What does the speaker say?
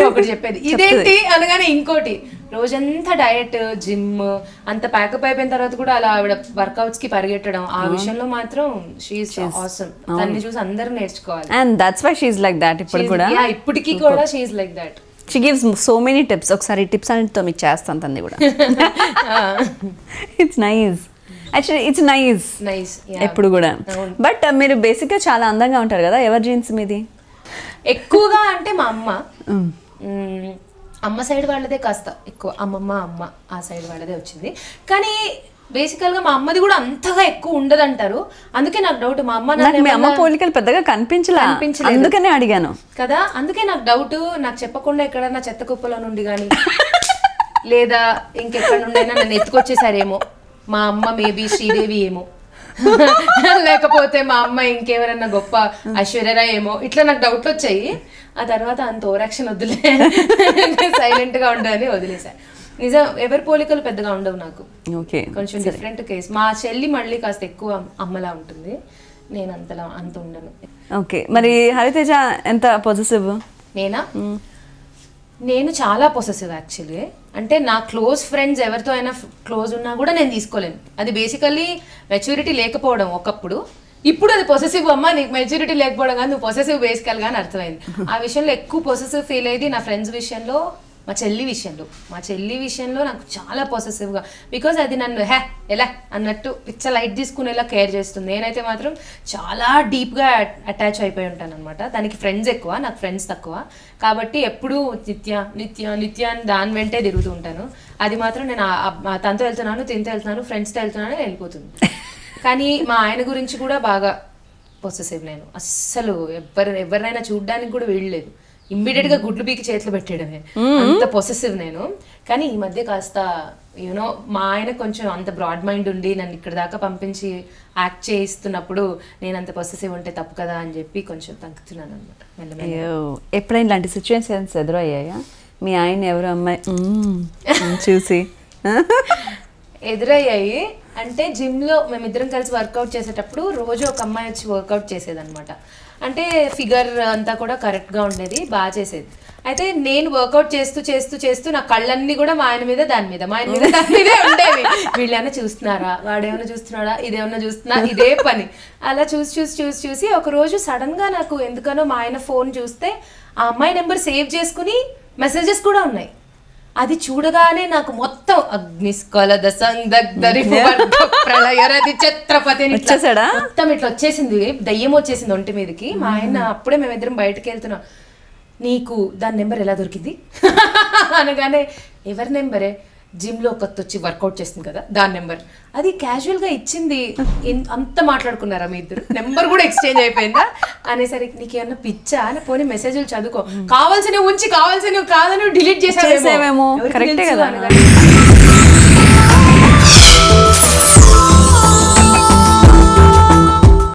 ఒకటి చెప్పేది ఇదేంటి అనగానే ఇంకోటి రోజంతా డయట్ జిమ్ అంత ప్యాకప్ అయిపోయిన తర్వాత కూడా అలా ఆవిడ వర్కౌట్స్ కి పరిగెట్టడం ఆ విషయంలో మాత్రం షీ ఇస్ ఆసమ్. తన్ని చూసి అందరూ నేర్చుకోవాలి. And that's why she is like that. ఇప్పుడు కూడా ఇప్పటికీ కూడా she is like that. She gives so many tips. ఒకసారి టిప్స్ అన్నిటితో మీకు చేస్తాను తన్ని కూడా. It's nice. Actually it's nice ఎప్పుడు కూడా. బట్ మీరు బేసిక్గా చాలా అందంగా ఉంటారు కదా. ఎవరి జీన్స్ మీది ఎక్కువగా అంటే మా అమ్మ సైడ్ వాళ్ళదే కాస్త ఎక్కువ. అమ్మ ఆ సైడ్ వాళ్ళదే వచ్చింది. కానీ బేసికల్ గా మా అమ్మది కూడా అంతగా ఎక్కువ ఉండదు అంటారు. అందుకే నాకు డౌట్ మా అమ్మ పోలికలు పెద్దగా కనిపించలేదు, అందుకనే అడిగాను కదా. అందుకే నాకు డౌట్, నాకు చెప్పకుండా ఎక్కడన్నా చెత్త కుప్పలో నుండి కానీ లేదా ఇంకెక్కడ నుండైనా నన్ను ఎత్తుకొచ్చేసారేమో మా అమ్మ. మేబీ శ్రీదేవి ఏమో, లేకపోతే మా అమ్మ ఇంకెవరన్నా గొప్ప ఐశ్వర్యరాయ్ ఏమో. ఇట్లా నాకు డౌట్లు వచ్చాయి. ఆ తర్వాత అంత ఓవరాక్షన్ వద్దులే, సైలెంట్ గా ఉండని వదిలేసా. నిజం ఎవరి పోలికలు పెద్దగా ఉండవు నాకు. కొంచెం డిఫరెంట్ కేస్. మా చెల్లి మళ్ళీ కాస్త ఎక్కువ అమ్మలా ఉంటుంది, నేను అంత ఉండను. ఓకే, మరి హరితేజ ఎంత పొసెసివ్? నేను చాలా పొసెసివ్ యాక్చువల్లీ. అంటే నా క్లోజ్ ఫ్రెండ్స్ ఎవరితో అయినా క్లోజ్ ఉన్నా కూడా నేను తీసుకోలేను. అది బేసికల్లీ మెచ్యూరిటీ లేకపోవడం ఒకప్పుడు. ఇప్పుడు అది పొసెసివ్. అమ్మ నీకు మెచ్యూరిటీ లేకపోవడం కానీ నువ్వు పొసెసివ్ బేసికల్గా అని అర్థమైంది. ఆ విషయంలో ఎక్కువ పొసెసివ్ ఫీల్ అయ్యేది నా ఫ్రెండ్స్ విషయంలో, మా చెల్లి విషయంలో నాకు చాలా పొసెసివ్గా. బికాజ్ అది నన్ను ఎలా అన్నట్టు పిచ్చ లైట్ తీసుకునేలా కేర్ చేస్తుంది. నేనైతే మాత్రం చాలా డీప్గా అటాచ్ అయిపోయి ఉంటాను అనమాట. దానికి ఫ్రెండ్స్ ఎక్కువ, నాకు ఫ్రెండ్స్ తక్కువ. కాబట్టి ఎప్పుడూ నిత్య అని దాని వెంటే తిరుగుతూ ఉంటాను. అది మాత్రం నేను తనతో వెళ్తున్నాను, తినతో వెళ్తున్నాను, ఫ్రెండ్స్తో వెళ్తున్నాను వెళ్ళిపోతుంది. కానీ మా ఆయన గురించి కూడా బాగా పొసెసివ్ నేను. అస్సలు ఎవరినైనా చూడడానికి కూడా వీళ్ళలేదు. ఇమ్మీడియట్ గా గుడ్లు పీకి చేతిలో పెట్టేయడమే, అంత పొసెసివ్ నేను. కానీ ఈ మధ్య కాస్త యూనో మా ఆయన కొంచెం అంత బ్రాడ్ మైండ్ ఉండి నన్ను ఇక్కడ దాకా పంపించి యాక్ట్ చేయిస్తున్నప్పుడు నేను అంత పొసెసివ్ ఉంటే తప్పు కదా అని చెప్పి కొంచెం తగ్గుతున్నాను అనమాట. ఎప్పుడైనా ఇలాంటి సిచ్యువేషన్స్ ఎదురయ్యాయా? మీ ఆయన ఎవరు అమ్మాయి చూసి ఎదురయ్యాయి అంటే జిమ్ లో మేమిద్దరం కలిసి వర్కౌట్ చేసేటప్పుడు రోజు ఒక అమ్మాయి వచ్చి వర్కౌట్ చేసేదన్నమాట. అంటే ఫిగర్ అంతా కూడా కరెక్ట్ గా ఉండేది, బాగా చేసేది. అయితే నేను వర్కౌట్ చేస్తూ నా కళ్ళన్నీ కూడా మా ఆయన మీద దాని మీదే ఉండేవి. వీళ్ళేమన్నా చూస్తున్నారా, వాడేమన్నా చూస్తున్నాడా, ఇదేమన్నా చూస్తున్నా, ఇదే పని. అలా చూసి ఒక రోజు సడన్ గా నాకు ఎందుకనో మా ఆయన ఫోన్ చూస్తే ఆ అమ్మాయి నెంబర్ సేవ్ చేసుకుని మెసేజెస్ కూడా ఉన్నాయి. అది చూడగానే నాకు మొత్తం అగ్నిస్కలద సందగ్ధరి ప్రళయరది ఛత్రపతి మొత్తం ఇట్లా వచ్చేసింది, దయ్యం వచ్చేసింది ఒంటి మీదకి. మా ఆయన అప్పుడే మేమిద్దరం బయటకు వెళ్తున్నాం. నీకు దాని నెంబర్ ఎలా దొరికింది అనగానే ఎవరి నెంబరే, జిమ్ లో కొత్త వచ్చి వర్కౌట్ చేస్తుంది కదా దాని నెంబర్. అది క్యాజువల్ గా ఇచ్చింది. అంత మాట్లాడుకున్నారా మీ ఇద్దరు, నెంబర్ కూడా ఎక్స్చేంజ్ అయిపోయిందా అనేసరికి నీకేమన్నా పిచ్చా అని పోనీ మెసేజ్లు చదువుకో, కావాల్సినవి ఉంచి కావాల్సినవి కాదని డిలీట్ చేసేవేమో.